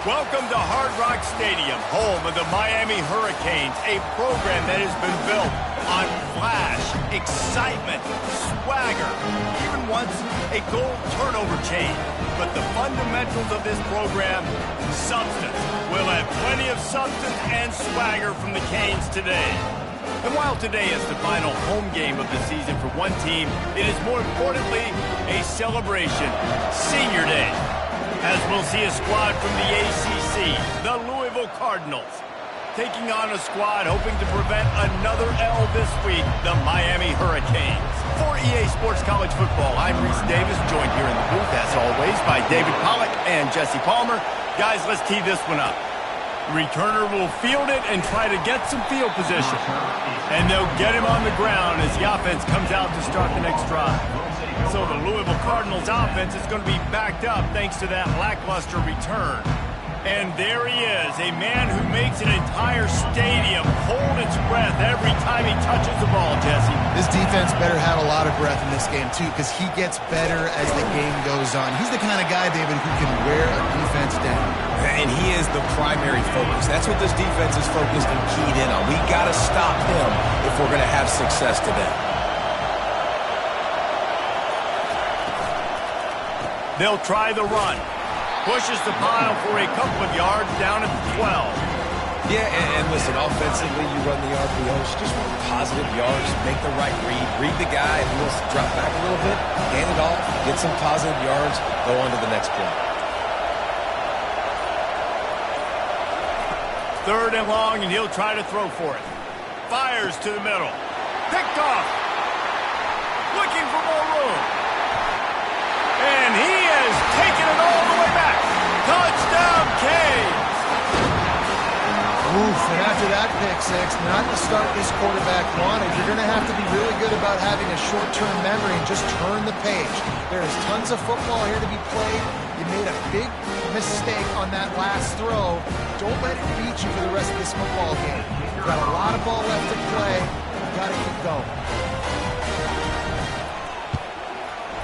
Welcome to Hard Rock Stadium, home of the Miami Hurricanes, a program that has been built on flash, excitement, swagger, even once a goal turnover chain. But the fundamentals of this program, substance. We'll have plenty of substance and swagger from the Canes today. And while today is the final home game of the season for one team, it is more importantly a celebration, Senior Day, as we'll see a squad from the ACC, the Louisville Cardinals, taking on a squad hoping to prevent another L this week, the Miami Hurricanes. For EA Sports College Football, I'm Reese Davis, joined here in the booth, as always, by David Pollack and Jesse Palmer. Guys, let's tee this one up. The returner will field it and try to get some field position. And they'll get him on the ground as the offense comes out to start the next drive. So the Louisville Cardinals offense is going to be backed up thanks to that lackluster return. And there he is, a man who makes an entire stadium hold its breath every time he touches the ball, Jesse. This defense better have a lot of breath in this game, too, because he gets better as the game goes on. He's the kind of guy, David, who can wear a defense down. And he is the primary focus. That's what this defense is focused and keyed in on. We got to stop him if we're going to have success today. They'll try the run. Pushes the pile for a couple of yards down at the 12. Yeah, and listen, offensively, you run the RPOs, just want positive yards, make the right read the guy, if he wants to drop back a little bit, hand it off, get some positive yards, go on to the next play. Third and long, and he'll try to throw for it. Fires to the middle. Picked off. Looking for more room. And he has taken it all the way back. Touchdown, Canes! Oof, and after that pick six, not the start this quarterback wanted. You're going to have to be really good about having a short-term memory and just turn the page. There is tons of football here to be played. You made a big mistake on that last throw. Don't let it beat you for the rest of this football game. You've got a lot of ball left to play. You've got to keep going.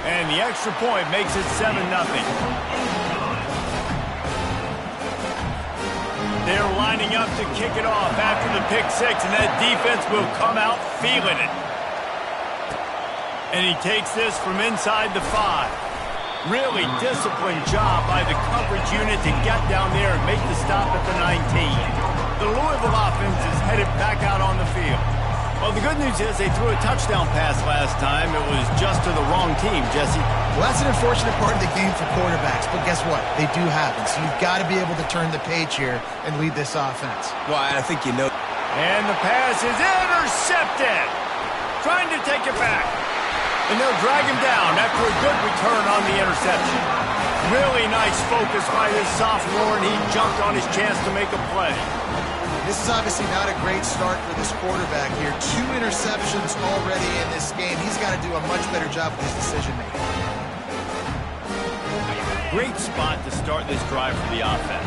And the extra point makes it 7-0. They're lining up to kick it off after the pick six, and that defense will come out feeling it. And he takes this from inside the 5. Really disciplined job by the coverage unit to get down there and make the stop at the 19. The Louisville offense is headed back out on the field. Well, the good news is they threw a touchdown pass last time. It was just to the wrong team, Jesse. Well, that's an unfortunate part of the game for quarterbacks, but guess what? They do happen, so you've got to be able to turn the page here and lead this offense. Well, I think you know. And the pass is intercepted. Trying to take it back. And they'll drag him down after a good return on the interception. Really nice focus by this sophomore, and he jumped on his chance to make a play. This is obviously not a great start for this quarterback here. 2 interceptions already in this game. He's got to do a much better job with his decision-making. Great spot to start this drive for the offense.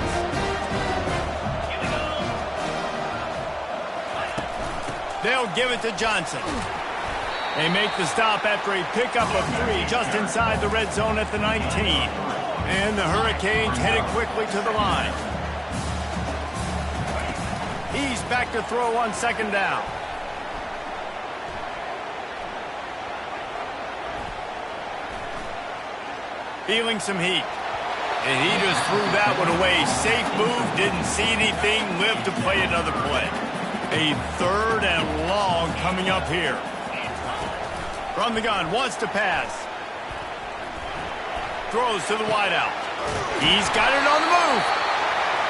They'll give it to Johnson. They make the stop after a pickup of 3 just inside the red zone at the 19. And the Hurricanes headed quickly to the line. He's back to throw on second down. Feeling some heat. And he just threw that one away. Safe move, didn't see anything, lived to play another play. A third and long coming up here. From the gun, wants to pass. Throws to the wideout. He's got it on the move.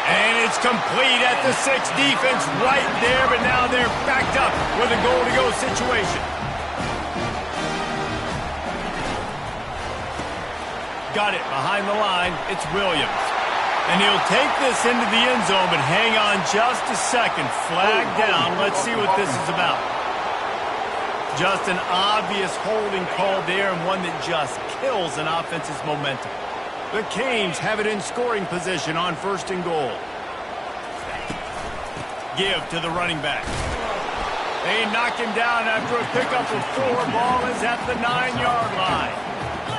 And it's complete at the 6. Defense right there, but now they're backed up with a goal-to-go situation. Got it behind the line. It's Williams. And he'll take this into the end zone, but hang on just a second. Flag down. Let's see what this is about. Just an obvious holding call there, and one that just kills an offense's momentum. The Canes have it in scoring position on 1st and goal. Give to the running back. They knock him down after a pickup of 4. Ball is at the 9-yard line.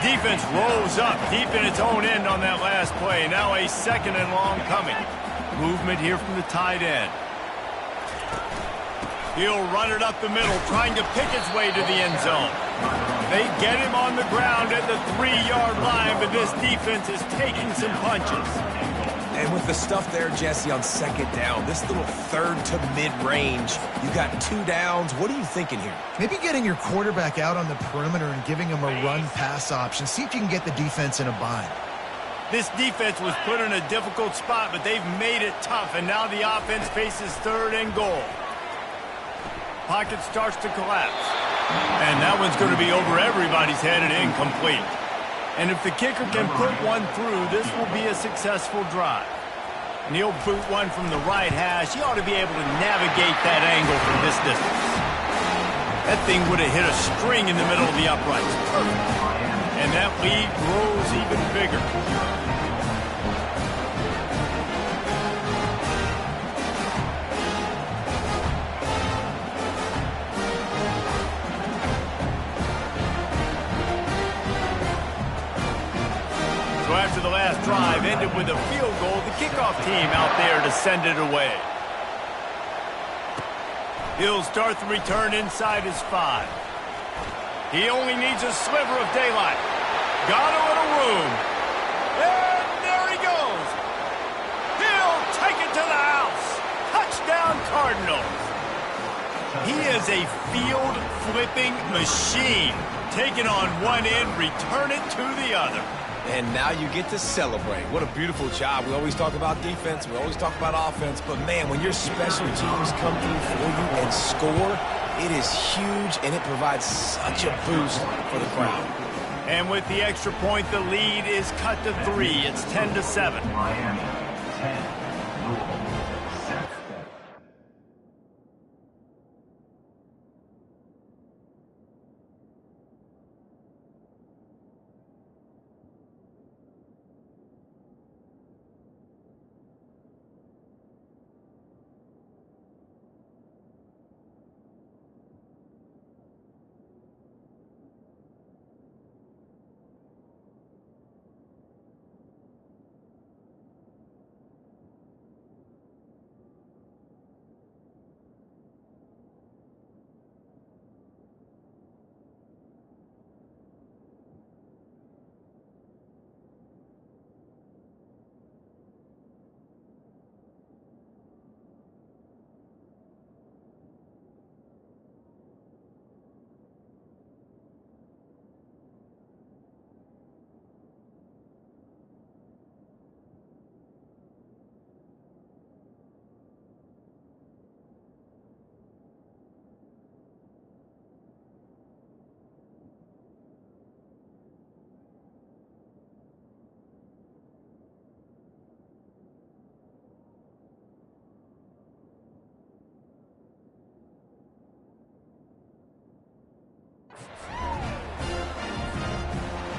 Defense rolls up deep in its own end on that last play. Now a 2nd and long coming. Movement here from the tight end. He'll run it up the middle, trying to pick its way to the end zone. They get him on the ground at the 3-yard line, but this defense is taking some punches. And with the stuff there, Jesse, on 2nd down, this little 3rd to mid-range, you got 2 downs. What are you thinking here? Maybe getting your quarterback out on the perimeter and giving him a run-pass option. See if you can get the defense in a bind. This defense was put in a difficult spot, but they've made it tough, and now the offense faces 3rd and goal. Pocket starts to collapse. And that one's going to be over everybody's head and incomplete. And if the kicker can put one through, this will be a successful drive. And he'll boot one from the right hash. He ought to be able to navigate that angle from this distance. That thing would have hit a string in the middle of the uprights. Perfect. And that lead grows even bigger. So after the last drive ended with a field goal, the kickoff team out there to send it away. He'll start the return inside his 5. He only needs a sliver of daylight. Got a little room. And there he goes. He'll take it to the house. Touchdown, Cardinals. He is a field-flipping machine. Take it on one end, return it to the other. And now you get to celebrate. What a beautiful job. We always talk about defense. We always talk about offense. But, man, when your special teams come through for you and score, it is huge, and it provides such a boost for the crowd. And with the extra point, the lead is cut to 3. It's 10-7. Miami, 10, Louisville, 7.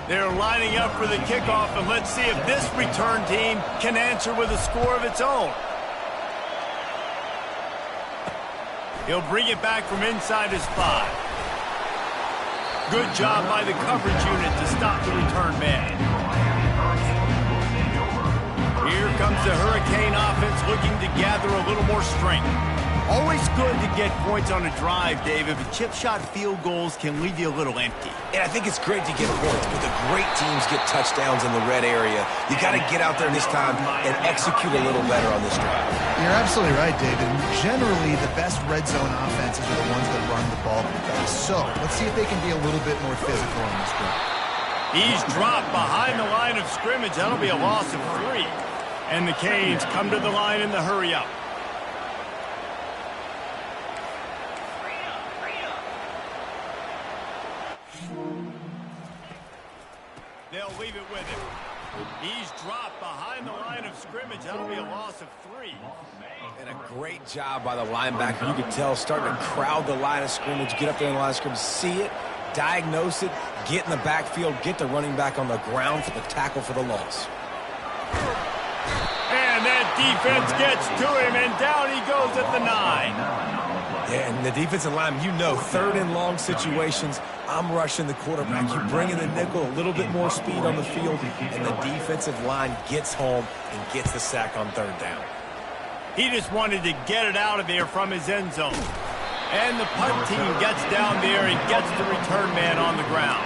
They're lining up for the kickoff, and let's see if this return team can answer with a score of its own. He'll bring it back from inside his 5. Good job by the coverage unit to stop the return man. Here comes the Hurricane offense looking to gather a little more strength. Always good to get points on a drive, David, but chip shot field goals can leave you a little empty. And I think it's great to get points, but the great teams get touchdowns in the red area. You got to get out there this time and execute a little better on this drive. You're absolutely right, David. Generally, the best red zone offenses are the ones that run the ball the best. So let's see if they can be a little bit more physical on this drive. He's dropped behind the line of scrimmage. That'll be a loss of 3. And the Canes come to the line in the hurry-up. They'll leave it with him. He's dropped behind the line of scrimmage. That'll be a loss of 3. And a great job by the linebacker. You could tell starting to crowd the line of scrimmage, get up there in the line of scrimmage, see it, diagnose it, get in the backfield, get the running back on the ground for the tackle for the loss. And that defense gets to him, and down he goes at the 9. Yeah, and the defensive line, you know, third and long situations, I'm rushing the quarterback. You bring in the nickel, a little bit more speed on the field, and the defensive line gets home and gets the sack on third down. He just wanted to get it out of there from his end zone. And the punt team gets down there and gets the return man on the ground.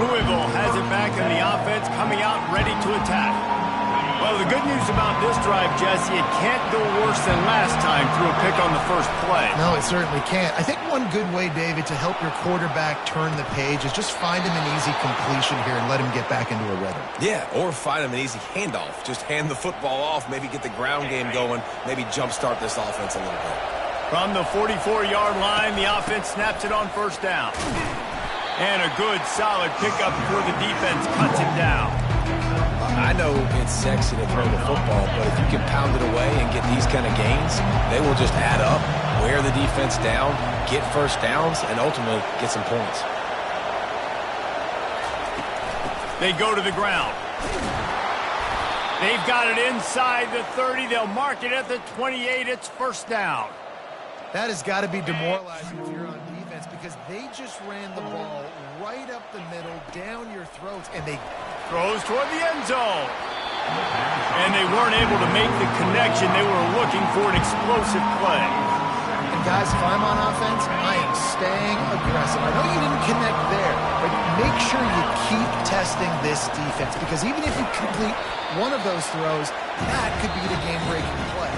Louisville has it back in the offense, coming out ready to attack. Well, the good news about this drive, Jesse, it can't go worse than last time through a pick on the first play. No, it certainly can't. I think one good way, David, to help your quarterback turn the page is just find him an easy completion here and let him get back into a rhythm. Yeah, or find him an easy handoff. Just hand the football off, maybe get the ground game going, maybe jumpstart this offense a little bit. From the 44-yard line, the offense snaps it on first down. And a good, solid pickup before the defense cuts him down. I know it's sexy to throw the football, but if you can pound it away and get these kind of gains, they will just add up, wear the defense down, get first downs, and ultimately get some points. They go to the ground. They've got it inside the 30. They'll mark it at the 28. It's first down. That has got to be demoralizing if you're on defense because they just ran the ball right up the middle, down your throats, and they throws toward the end zone. And they weren't able to make the connection. They were looking for an explosive play. And guys, if I'm on offense, I am staying aggressive. I know you didn't connect there, but make sure you keep testing this defense because even if you complete one of those throws, that could be the game-breaking play.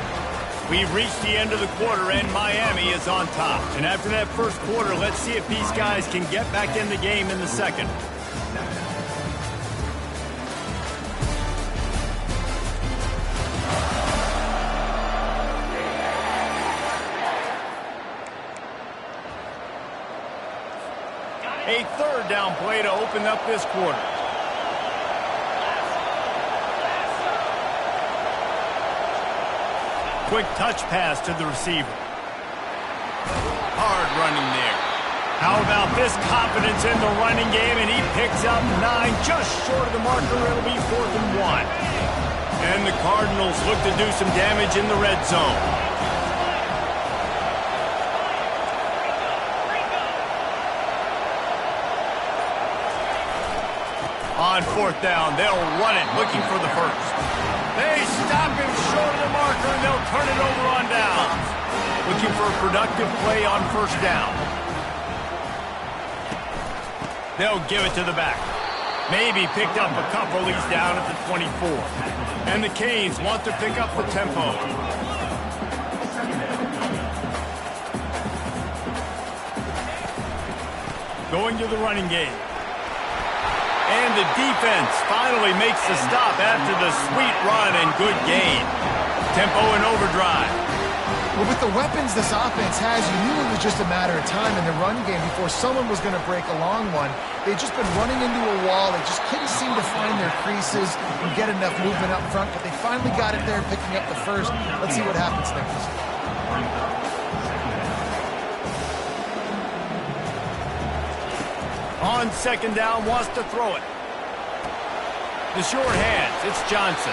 We've reached the end of the quarter, and Miami is on top. And after that first quarter, let's see if these guys can get back in the game in the second. A third down play to open up this quarter. Quick touch pass to the receiver. Hard running there. How about this confidence in the running game? And he picks up 9, just short of the marker. It'll be 4th and 1. And the Cardinals look to do some damage in the red zone. On 4th down, they'll run it, looking for the first. They stop him short of the marker, and they'll turn it over on down. Looking for a productive play on first down. They'll give it to the back. Maybe picked up a couple. He's down at the 24. And the Canes want to pick up the tempo. Going to the running game. And the defense finally makes the stop after the sweet run and good gain. Tempo and overdrive. Well, with the weapons this offense has, you knew it was just a matter of time in the run game before someone was going to break a long one. They'd just been running into a wall. They just couldn't seem to find their creases and get enough movement up front, but they finally got it there, picking up the first. Let's see what happens next. On second down, wants to throw it. The short hands, it's Johnson.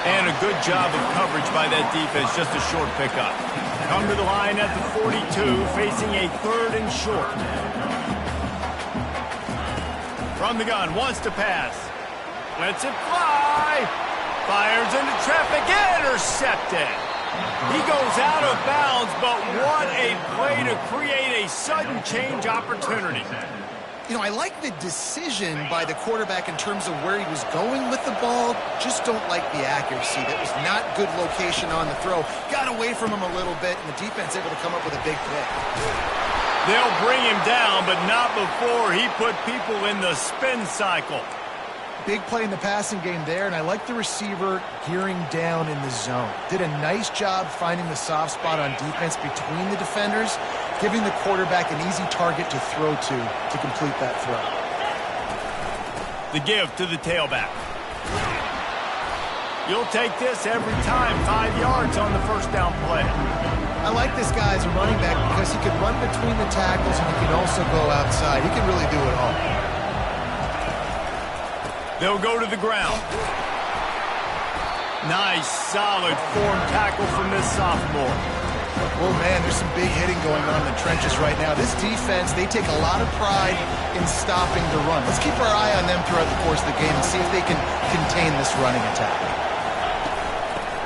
And a good job of coverage by that defense, just a short pickup. Come to the line at the 42, facing a 3rd and short. From the gun, wants to pass. Lets it fly. Fires into traffic, intercepted. He goes out of bounds, but what a play to create a sudden change opportunity. You know, I like the decision by the quarterback in terms of where he was going with the ball. Just don't like the accuracy. That was not good location on the throw. Got away from him a little bit, and the defense able to come up with a big pick. They'll bring him down, but not before he put people in the spin cycle. Big play in the passing game there, and I like the receiver gearing down in the zone. Did a nice job finding the soft spot on defense between the defenders, giving the quarterback an easy target to throw to complete that throw. The give to the tailback. You'll take this every time. 5 yards on the first down play. I like this guy as a running back because he can run between the tackles and he can also go outside. He can really do it all. They'll go to the ground. Nice, solid form tackle from this sophomore. Oh, man, there's some big hitting going on in the trenches right now. This defense, they take a lot of pride in stopping the run. Let's keep our eye on them throughout the course of the game and see if they can contain this running attack.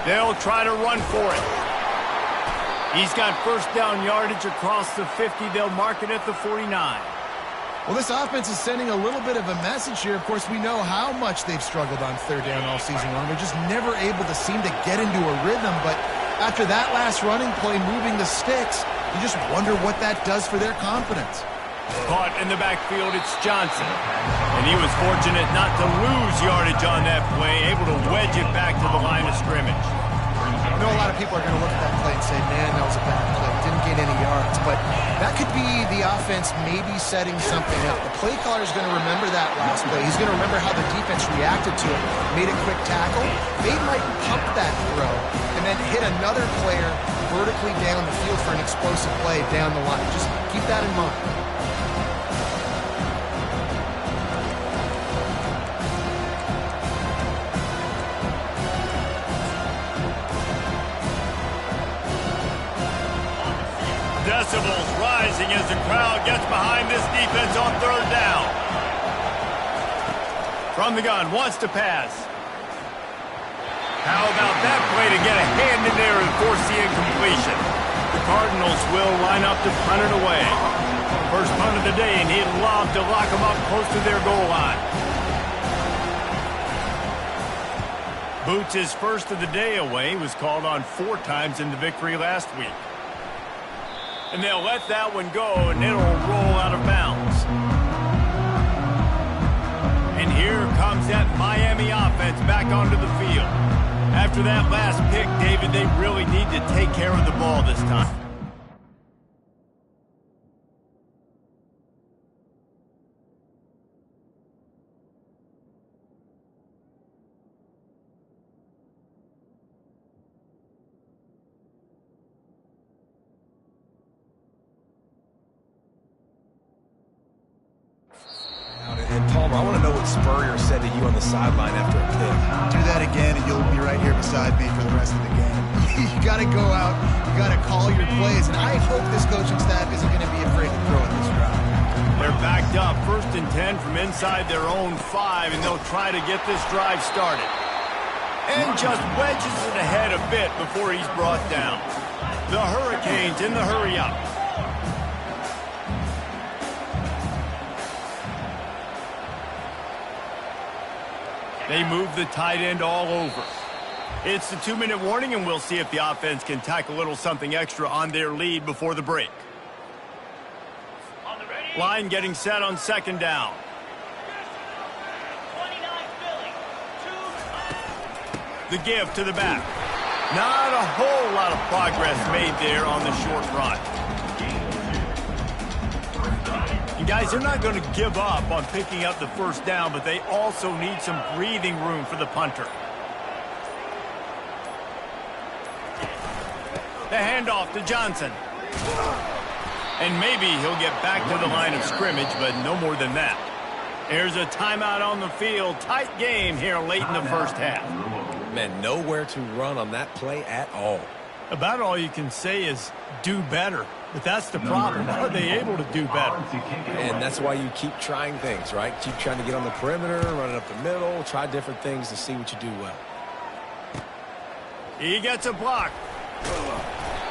They'll try to run for it. He's got first down yardage across the 50. They'll mark it at the 49. Well, this offense is sending a little bit of a message here. Of course, we know how much they've struggled on third down all season long. They're just never able to seem to get into a rhythm. But after that last running play, moving the sticks, you just wonder what that does for their confidence. Caught in the backfield, it's Johnson. And he was fortunate not to lose yardage on that play, able to wedge it back to the line of scrimmage. I know a lot of people are going to look at that play and say, man, that was a bad play. Didn't get any yards. But that could be the offense maybe setting something up. The play caller is going to remember that last play. He's going to remember how the defense reacted to it, made a quick tackle. They might pump that throw and then hit another player vertically down the field for an explosive play down the line. Just keep that in mind. Decibels rising as the crowd gets behind this defense on third down. From the gun, wants to pass. How about that play to get a hand in there and force the incompletion? The Cardinals will line up to punt it away. First punt of the day, and he'd love to lock them up close to their goal line. Boots' first of the day away was called on 4 times in the victory last week. And they'll let that one go, and it'll roll out of bounds. And here comes that Miami offense back onto the field. After that last pick, David, they really need to take care of the ball this time. And Palmer, I want to know what Spurrier said to you on the sideline after a pick. Do that again, and you'll be right here beside me for the rest of the game. You got to go out. You got to call your plays, and I hope this coaching staff isn't going to be afraid to throw at this drive. They're backed up, 1st and 10 from inside their own 5, and they'll try to get this drive started. And just wedges it ahead a bit before he's brought down. The Hurricanes in the hurry-up. They move the tight end all over. It's the 2-minute warning, and we'll see if the offense can tack a little something extra on their lead before the break. Line getting set on 2nd down. The give to the back. Not a whole lot of progress made there on the short run. And guys, they're not going to give up on picking up the first down, but they also need some breathing room for the punter. The handoff to Johnson. And maybe he'll get back to the line of scrimmage, but no more than that. Here's a timeout on the field. Tight game here late in the first half. Man, nowhere to run on that play at all. About all you can say is do better. But that's the problem. Are they able to do better? And that's why you keep trying things, right? Keep trying to get on the perimeter, run it up the middle, try different things to see what you do well. He gets a block.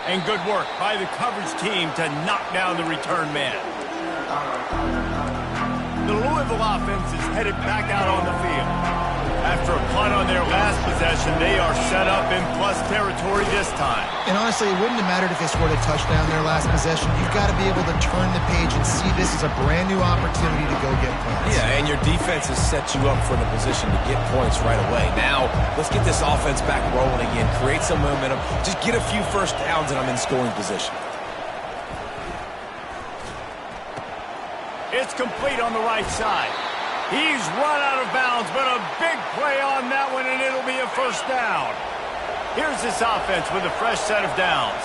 And good work by the coverage team to knock down the return man. The Louisville offense is headed back out on the field. After a punt on their last possession, they are set up in plus territory this time. And honestly, it wouldn't have mattered if they scored a touchdown their last possession. You've got to be able to turn the page and see this as a brand new opportunity to go get points. Yeah, and your defense has set you up for the position to get points right away. Now, let's get this offense back rolling again, create some momentum, just get a few first downs, and I'm in scoring position. It's complete on the right side. He's run out of bounds, but a big play on that one, and it'll be a first down. Here's this offense with a fresh set of downs.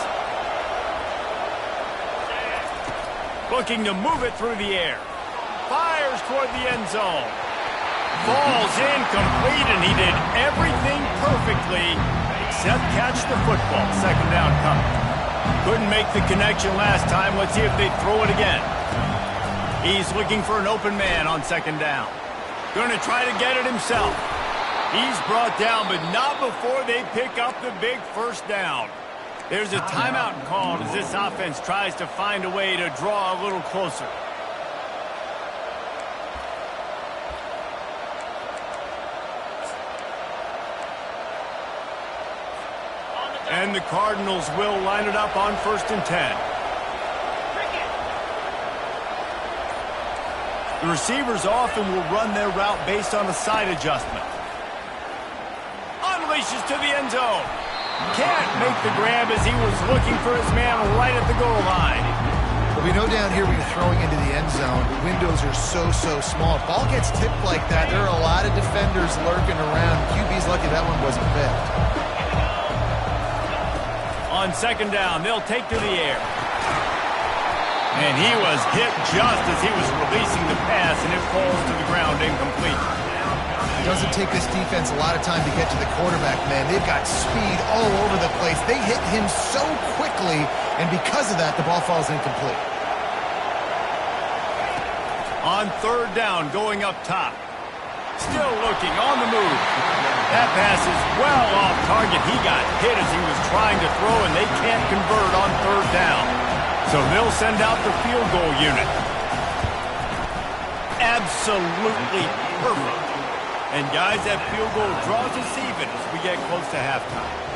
Looking to move it through the air. Fires toward the end zone. Falls incomplete, and he did everything perfectly except catch the football. 2nd down coming. Couldn't make the connection last time. Let's see if they throw it again. He's looking for an open man on second down. Going to try to get it himself. He's brought down, but not before they pick up the big first down. There's a timeout called as this offense tries to find a way to draw a little closer. And the Cardinals will line it up on 1st and 10. The receivers often will run their route based on a side adjustment. Unleashes to the end zone. Can't make the grab as he was looking for his man right at the goal line. Well, we know down here when you're throwing into the end zone, the windows are so small. If ball gets tipped like that, there are a lot of defenders lurking around. QB's lucky that one wasn't picked. On second down, they'll take to the air. And he was hit just as he was releasing the pass, and it falls to the ground incomplete. It doesn't take this defense a lot of time to get to the quarterback, man. They've got speed all over the place. They hit him so quickly, and because of that, the ball falls incomplete. On third down, going up top. Still looking on the move. That pass is well off target. He got hit as he was trying to throw, and they can't convert on third down. So they'll send out the field goal unit. Absolutely perfect. And guys, that field goal draws us even as we get close to halftime.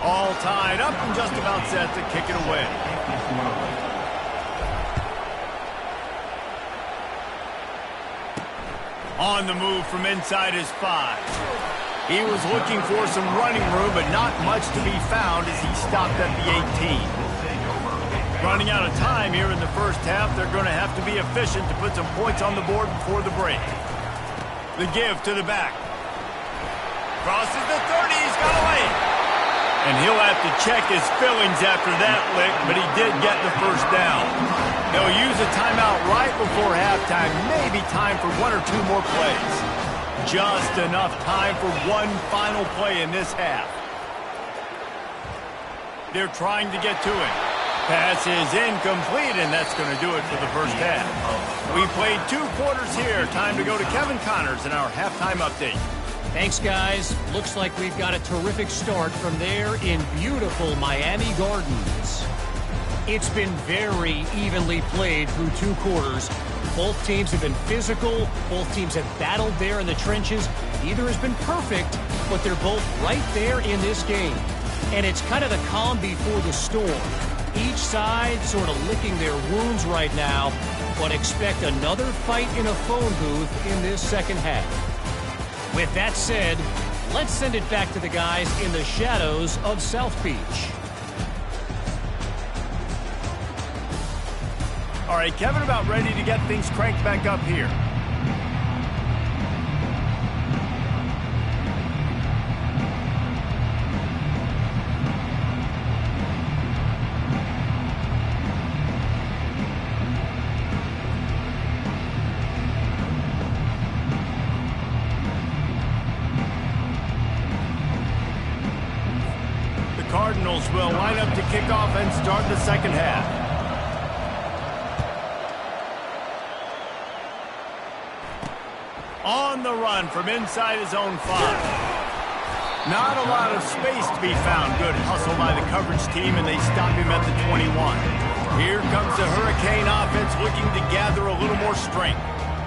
All tied up and just about set to kick it away. On the move from inside his 5. He was looking for some running room, but not much to be found as he stopped at the 18. Running out of time here in the first half, they're going to have to be efficient to put some points on the board before the break. The give to the back. Crosses the 30, he's got away. And he'll have to check his fillings after that lick, but he did get the first down. They'll use a timeout right before halftime, maybe time for 1 or 2 more plays. Just enough time for one final play in this half. They're trying to get to him. Pass is incomplete, and that's going to do it for the first half. We played 2 quarters here. Time to go to Kevin Connors in our halftime update. Thanks, guys. Looks like we've got a terrific start from there in beautiful Miami Gardens. It's been very evenly played through 2 quarters. Both teams have been physical. Both teams have battled there in the trenches. Neither has been perfect, but they're both right there in this game. And it's kind of the calm before the storm. Each side sort of licking their wounds right now, but expect another fight in a phone booth in this second half. With that said, let's send it back to the guys in the shadows of South Beach. All right, Kevin, about ready to get things cranked back up here. The Cardinals will line up to kick off and start the second half. On the run from inside his own 5. Not a lot of space to be found. Good hustle by the coverage team, and they stop him at the 21. Here comes the Hurricane offense looking to gather a little more strength.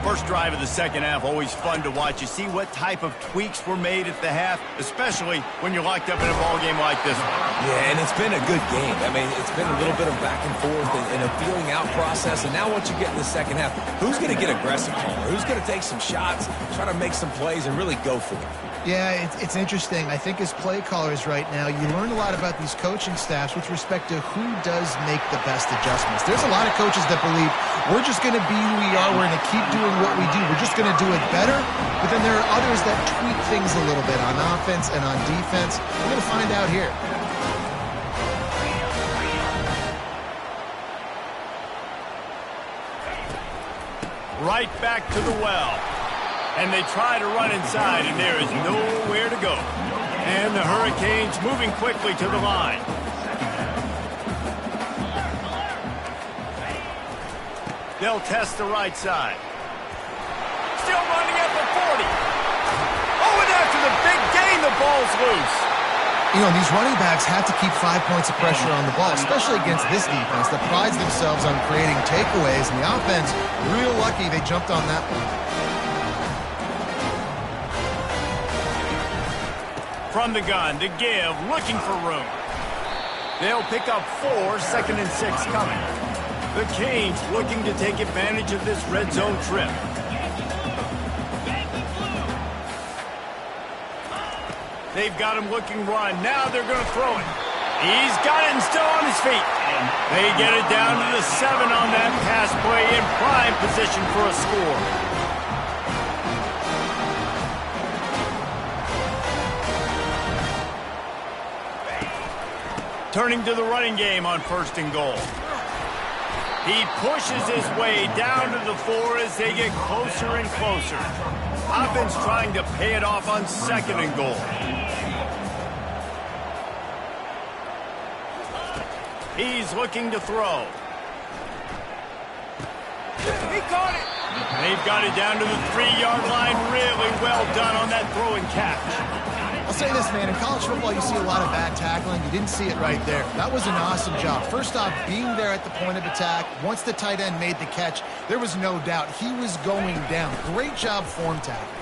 First drive of the second half, always fun to watch. You see what type of tweaks were made at the half, especially when you're locked up in a ball game like this one. Yeah, and it's been a good game. I mean, it's been a little bit of back and forth and a feeling out process. And now what you get in the second half, who's going to get aggressive, Palmer? Who's going to take some shots, try to make some plays, and really go for it? Yeah, it's interesting. I think as play callers right now, you learn a lot about these coaching staffs with respect to who does make the best adjustments. There's a lot of coaches that believe we're just going to be who we are. We're going to keep doing what we do. We're just going to do it better. But then there are others that tweak things a little bit on offense and on defense. We're going to find out here. right back to the well. And they try to run inside, and there is nowhere to go. And the Hurricanes moving quickly to the line. They'll test the right side. Still running at the 40. Oh, and after the big gain, the ball's loose. You know, these running backs have to keep 5 points of pressure on the ball, especially against this defense that prides themselves on creating takeaways. And the offense, real lucky they jumped on that one. From the gun to give, looking for room. They'll pick up 4, 2nd and 6 coming. The Canes looking to take advantage of this red zone trip. They've got him looking run. Now they're going to throw it. He's got it and still on his feet. They get it down to the 7 on that pass play in prime position for a score. Turning to the running game on 1st and goal. He pushes his way down to the 4 as they get closer and closer. Offense trying to pay it off on 2nd and goal. He's looking to throw. He caught it. They've got it down to the 3-yard line. Really well done on that throw and catch. I'll say this, man. In college football, you see a lot of bad tackling. You didn't see it right there. That was an awesome job. First off, being there at the point of attack. Once the tight end made the catch, there was no doubt he was going down. Great job form tackling.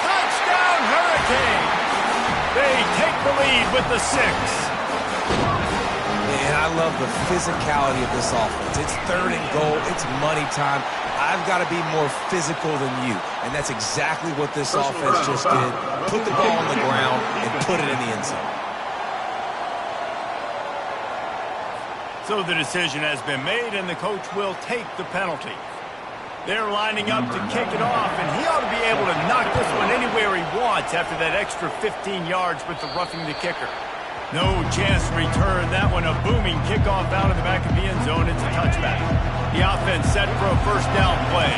Touchdown, Hurricane! They take the lead with the 6. And I love the physicality of this offense. It's 3rd and goal. It's money time. I've got to be more physical than you. And that's exactly what this offense just did. Put the ball on the ground and put it in the end zone. So the decision has been made, and the coach will take the penalty. They're lining up to kick it off, and he ought to be able to knock this one anywhere he wants after that extra 15 yards with the roughing the kicker. No chance to return that one. A booming kickoff out of the back of the end zone. It's a touchback. The offense set for a 1st down play.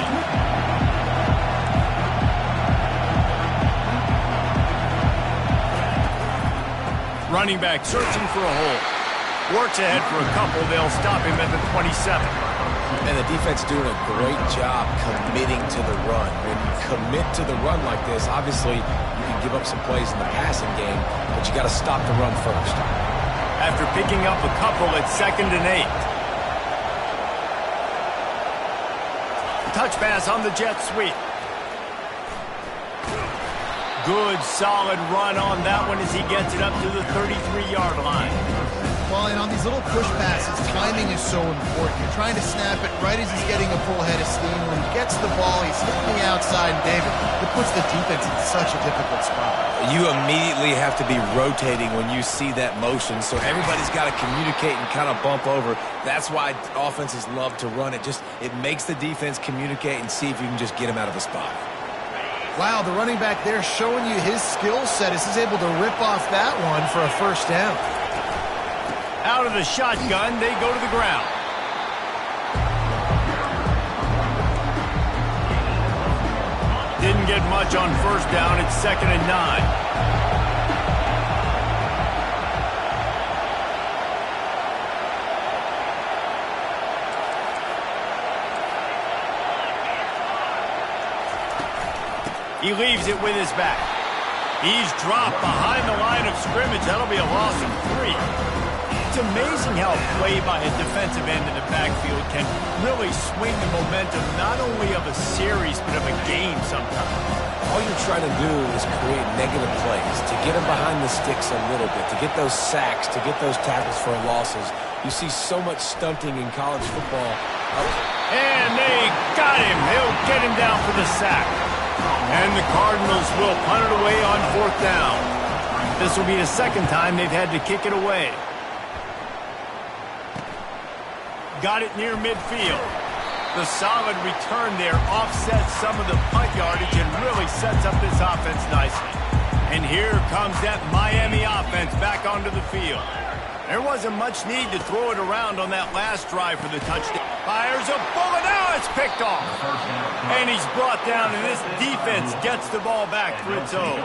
Running back searching for a hole. Works ahead for a couple. They'll stop him at the 27. And the defense doing a great job committing to the run. When you commit to the run like this, obviously you can give up some plays in the passing game, but you got to stop the run first. After picking up a couple at 2nd and 8. Touch pass on the jet sweep. Good solid run on that one as he gets it up to the 33-yard line. Well, and on these little push passes, timing is so important. You're trying to snap it right as he's getting a full head of steam. When he gets the ball, he's hitting the outside, and David, it puts the defense in such a difficult spot. You immediately have to be rotating when you see that motion, so everybody's got to communicate and kind of bump over. That's why offenses love to run it. It makes the defense communicate and see if you can just get him out of the spot. Wow, the running back there showing you his skill set as he's able to rip off that one for a 1st down. Out of the shotgun, they go to the ground. Didn't get much on 1st down. It's 2nd and 9. He leaves it with his back. He's dropped behind the line of scrimmage. That'll be a loss of 3. It's amazing how a play by a defensive end in the backfield can really swing the momentum not only of a series but of a game sometimes. All you're trying to do is create negative plays, to get them behind the sticks a little bit, to get those sacks, to get those tackles for losses. You see so much stunting in college football. And they got him. They'll get him down for the sack. And the Cardinals will punt it away on 4th down. This will be the 2nd time they've had to kick it away. Got it near midfield. The solid return there offsets some of the punt yardage and really sets up this offense nicely. And here comes that Miami offense back onto the field. There wasn't much need to throw it around on that last drive for the touchdown. Fires a bullet. Now it's picked off. And he's brought down, and this defense gets the ball back for its own.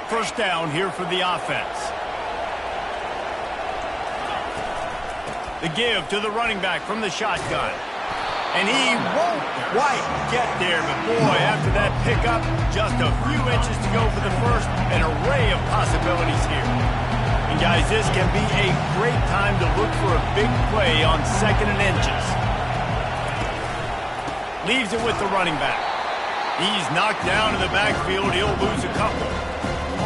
First down here for the offense. The give to the running back from the shotgun. And he won't quite get there, but boy, after that pickup, just a few inches to go for the first. An array of possibilities here. And guys, this can be a great time to look for a big play on 2nd and inches. Leaves it with the running back. He's knocked down in the backfield. He'll lose a couple.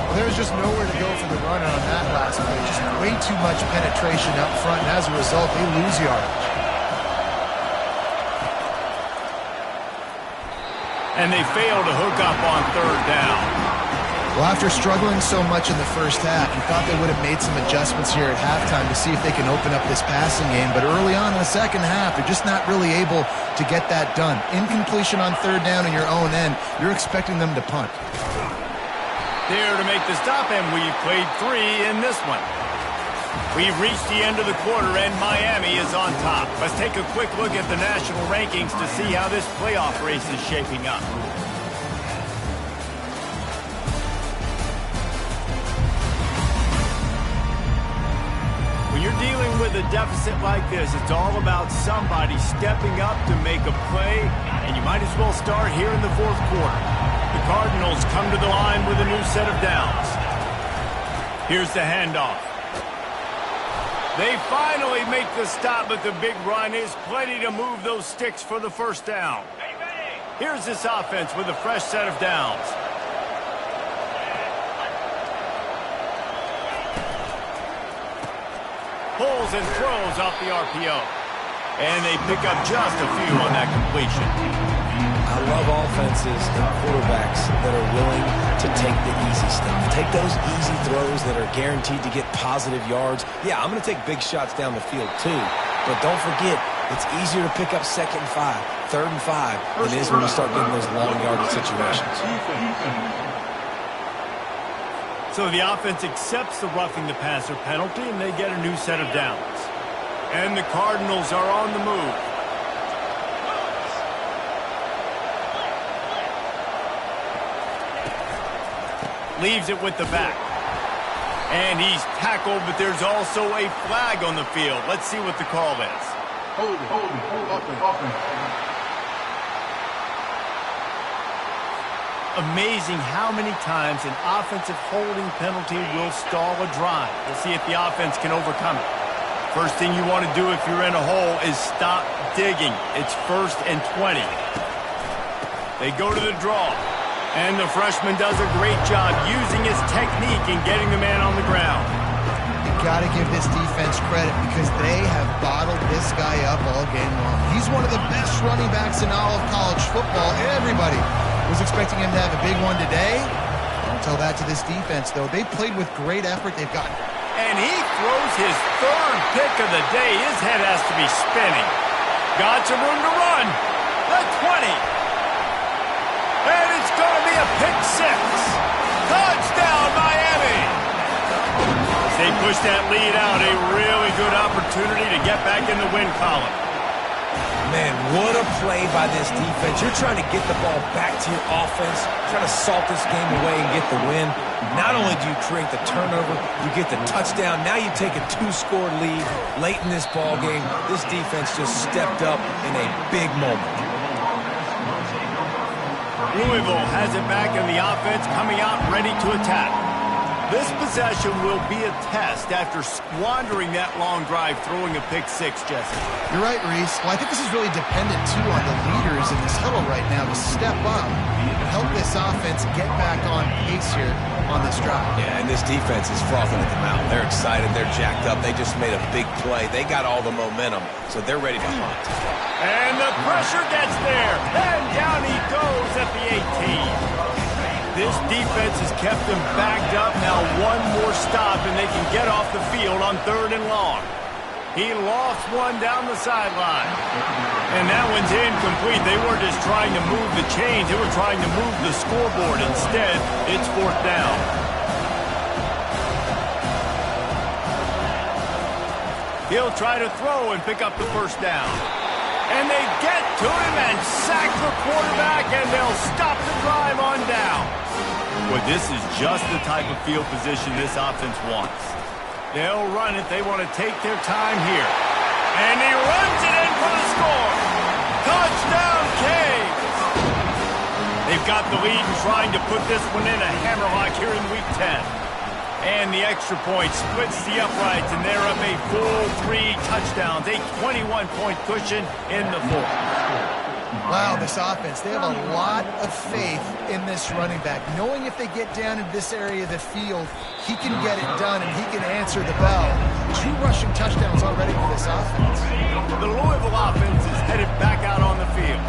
Well, there's just nowhere to go for the runner on that last play. Just way too much penetration up front, and as a result, they lose yardage. And they fail to hook up on 3rd down. Well, after struggling so much in the first half, you thought they would have made some adjustments here at halftime to see if they can open up this passing game. But early on in the second half, they're just not really able to get that done. Incompletion on 3rd down in your own end, you're expecting them to punt. There to make the stop, and we've played 3 in this one. We've reached the end of the quarter, and Miami is on top. Let's take a quick look at the national rankings to see how this playoff race is shaping up. When you're dealing with a deficit like this, it's all about somebody stepping up to make a play, and you might as well start here in the 4th quarter. The Cardinals come to the line with a new set of downs. Here's the handoff. They finally make the stop, but the big run is plenty to move those sticks for the first down. Here's this offense with a fresh set of downs. Pulls and throws off the RPO. And they pick up just a few on that completion. I love offenses and quarterbacks that are willing to take the easy stuff. Take those easy throws that are guaranteed to get positive yards. Yeah, I'm going to take big shots down the field too. But don't forget, it's easier to pick up 2nd and 5, 3rd and 5 than it is when you start getting those long yardage situations. So the offense accepts the roughing the passer penalty, and they get a new set of downs. And the Cardinals are on the move. Leaves it with the back. And he's tackled, but there's also a flag on the field. Let's see what the call is. Hold it. Amazing how many times an offensive holding penalty will stall a drive. We'll see if the offense can overcome it. First thing you want to do if you're in a hole is stop digging. It's 1st and 20. They go to the draw. And the freshman does a great job using his technique and getting the man on the ground. You got to give this defense credit because they have bottled this guy up all game long. He's one of the best running backs in all of college football. Everybody was expecting him to have a big one today. Don't tell that to this defense, though. They played with great effort. They've got... And he throws his 3rd pick of the day. His head has to be spinning. Got some room to run. The 20. And it's going to be a pick 6. Touchdown, Miami. As they push that lead out, a really good opportunity to get back in the win column. Man, what a play by this defense. You're trying to get the ball back to your offense, trying to salt this game away and get the win. Not only do you create the turnover, you get the touchdown. Now you take a 2-score lead late in this ball game. This defense just stepped up in a big moment. Louisville has it back in the offense, coming out ready to attack. This possession will be a test after squandering that long drive, throwing a pick 6, Jesse. You're right, Reese. Well, I think this is really dependent, too, on the leaders in this huddle right now to step up and help this offense get back on pace here on this drive. Yeah, and this defense is frothing at the mouth. They're excited. They're jacked up. They just made a big play. They got all the momentum, so they're ready to hunt. And the pressure gets there. And down he goes at the 18. This defense has kept them backed up. Now one more stop, and they can get off the field on 3rd and long. He lost one down the sideline. And that one's incomplete. They weren't just trying to move the chains. They were trying to move the scoreboard. Instead, it's 4th down. He'll try to throw and pick up the first down. And they get to him and sack the quarterback, and they'll stop the drive on down. Well, this is just the type of field position this offense wants. They'll run it. They want to take their time here. And he runs it in for the score. Touchdown, Canes. They've got the lead and trying to put this one in a hammerlock here in Week 10. And the extra point splits the uprights, and they're up a full 3 touchdowns, a 21-point cushion in the fourth. Wow, this offense, they have a lot of faith in this running back, knowing if they get down in this area of the field, he can get it done and he can answer the bell. 2 rushing touchdowns already for this offense. The Louisville offense is headed back out on the field.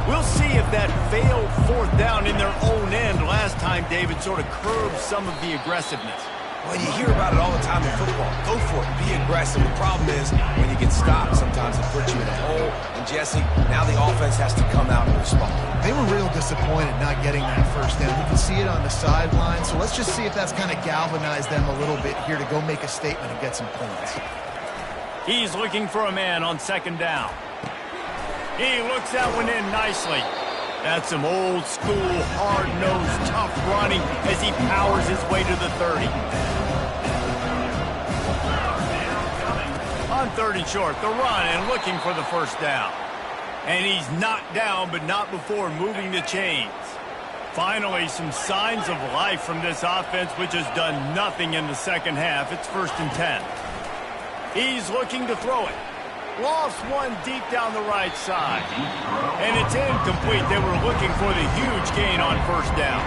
We'll see if that failed 4th down in their own end last time, David, sort of curbed some of the aggressiveness. Well, you hear about it all the time in football. Go for it. Be aggressive. The problem is when you get stopped, sometimes it puts you in a hole. And, Jesse, now the offense has to come out and respond. They were real disappointed not getting that first down. You can see it on the sideline. So let's just see if that's kind of galvanized them a little bit here to go make a statement and get some points. He's looking for a man on 2nd down. He looks that one in nicely. That's some old-school, hard-nosed, tough running as he powers his way to the 30. On 3rd and short, the run and looking for the first down. And he's knocked down, but not before moving the chains. Finally, some signs of life from this offense, which has done nothing in the second half. It's 1st and 10. He's looking to throw it. Lost one deep down the right side. And it's incomplete. They were looking for the huge gain on 1st down.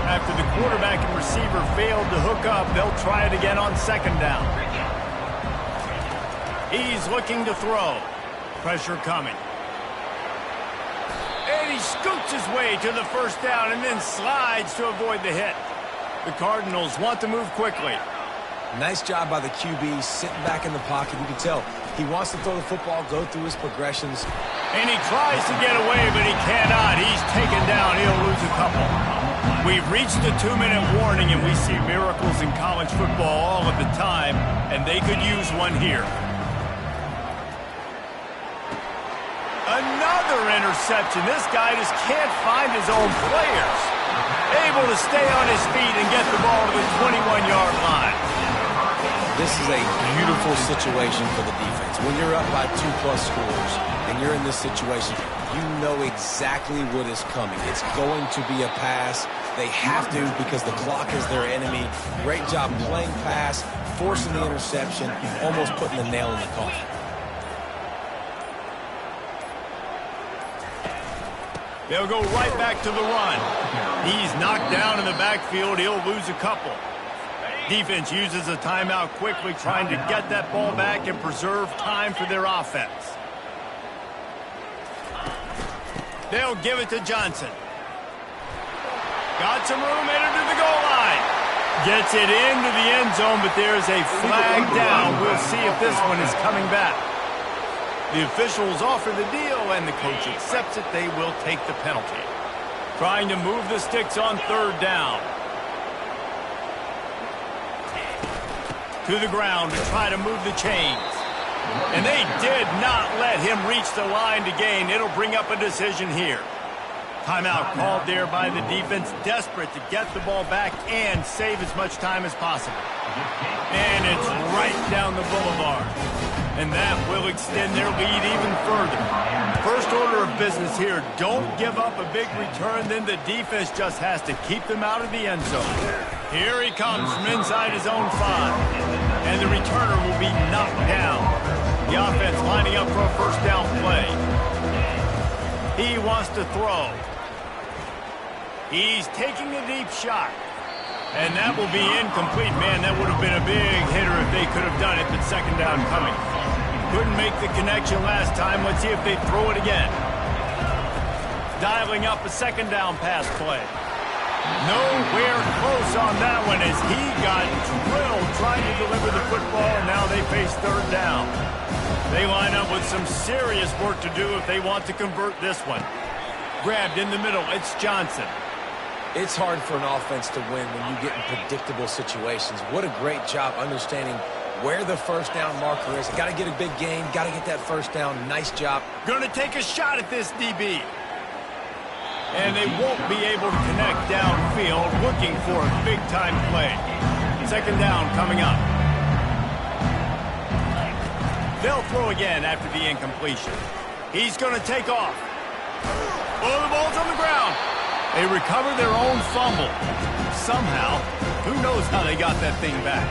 After the quarterback and receiver failed to hook up, they'll try it again on 2nd down. He's looking to throw. Pressure coming. And he scoots his way to the 1st down and then slides to avoid the hit. The Cardinals want to move quickly. Nice job by the QB, sitting back in the pocket. You can tell he wants to throw the football, go through his progressions. And he tries to get away, but he cannot. He's taken down. He'll lose a couple. We've reached the 2-minute warning, and we see miracles in college football all of the time, and they could use one here. Another interception. This guy just can't find his own players. Able to stay on his feet and get the ball to the 21-yard line. This is a beautiful situation for the defense. When you're up by 2+ scores and you're in this situation, you know exactly what is coming. It's going to be a pass. They have to because the clock is their enemy. Great job playing pass, forcing the interception, almost putting the nail in the coffin. They'll go right back to the run. He's knocked down in the backfield. He'll lose a couple. Defense uses a timeout quickly, trying to get that ball back and preserve time for their offense. They'll give it to Johnson. Got some room, headed to the goal line. Gets it into the end zone, but there's a flag down. We'll see if this one is coming back. The officials offer the deal, and the coach accepts it. They will take the penalty. Trying to move the sticks on 3rd down. To the ground to try to move the chains. And they did not let him reach the line to gain. It'll bring up a decision here. Timeout called there by the defense, desperate to get the ball back and save as much time as possible. And it's right down the boulevard. And that will extend their lead even further. First order of business here, don't give up a big return, then the defense just has to keep them out of the end zone. Here he comes from inside his own 5. And the returner will be knocked down. The offense lining up for a 1st down play. He wants to throw. He's taking a deep shot. And that will be incomplete. Man, that would have been a big hitter if they could have done it, but 2nd down coming. Couldn't make the connection last time. Let's see if they throw it again. Dialing up a 2nd down pass play. Nowhere close on that one as he got drilled trying to deliver the football, and now they face 3rd down. They line up with some serious work to do if they want to convert this one. Grabbed in the middle, it's Johnson. It's hard for an offense to win when you get in predictable situations. What a great job understanding where the first down marker is. Got to get a big gain. Got to get that first down. Nice job. Gonna take a shot at this DB. And they won't be able to connect downfield, looking for a big-time play. Second down coming up. They'll throw again after the incompletion. He's going to take off. Oh, the ball's on the ground. They recover their own fumble. Somehow, who knows how they got that thing back.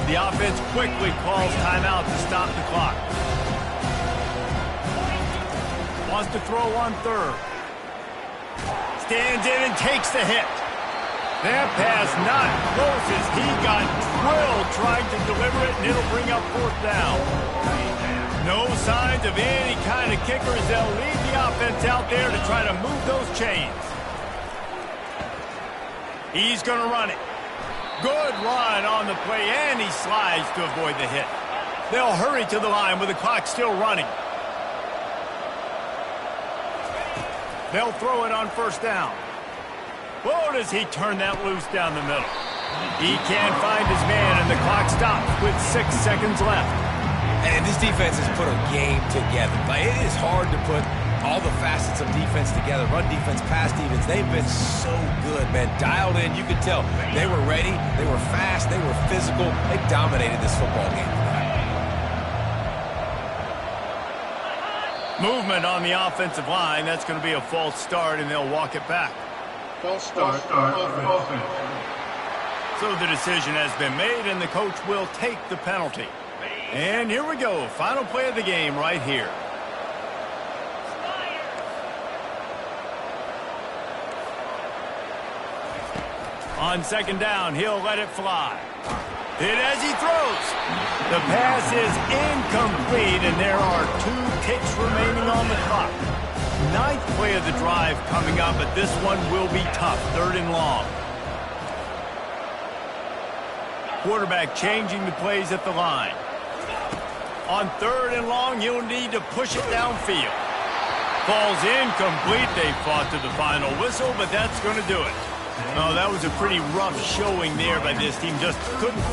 The offense quickly calls timeout to stop the clock. Wants to throw on third. Stands in and takes the hit. That pass not close as he got drilled trying to deliver it, and it'll bring up fourth down. No signs of any kind of kickers. They'll leave the offense out there to try to move those chains. He's going to run it. Good run on the play, and he slides to avoid the hit. They'll hurry to the line with the clock still running. They'll throw it on first down. Whoa, does he turn that loose down the middle. He can't find his man, and the clock stops with 6 seconds left. And this defense has put a game together. Like, it is hard to put all the facets of defense together. Run defense, pass defense. They've been so good, man. Dialed in, you could tell. They were ready. They were fast. They were physical. They dominated this football game tonight. Movement on the offensive line. That's going to be a false start, and they'll walk it back. False start. Offense. So the decision has been made, and the coach will take the penalty. And here we go. Final play of the game right here. On second down, he'll let it fly. Hit as he throws. The pass is incomplete, and there are 2 ticks remaining on the clock. 9th play of the drive coming up, but this one will be tough. 3rd and long. Quarterback changing the plays at the line. On 3rd and long, he'll need to push it downfield. Falls incomplete. They fought to the final whistle, but that's going to do it. Oh, that was a pretty rough showing there by this team. Just couldn't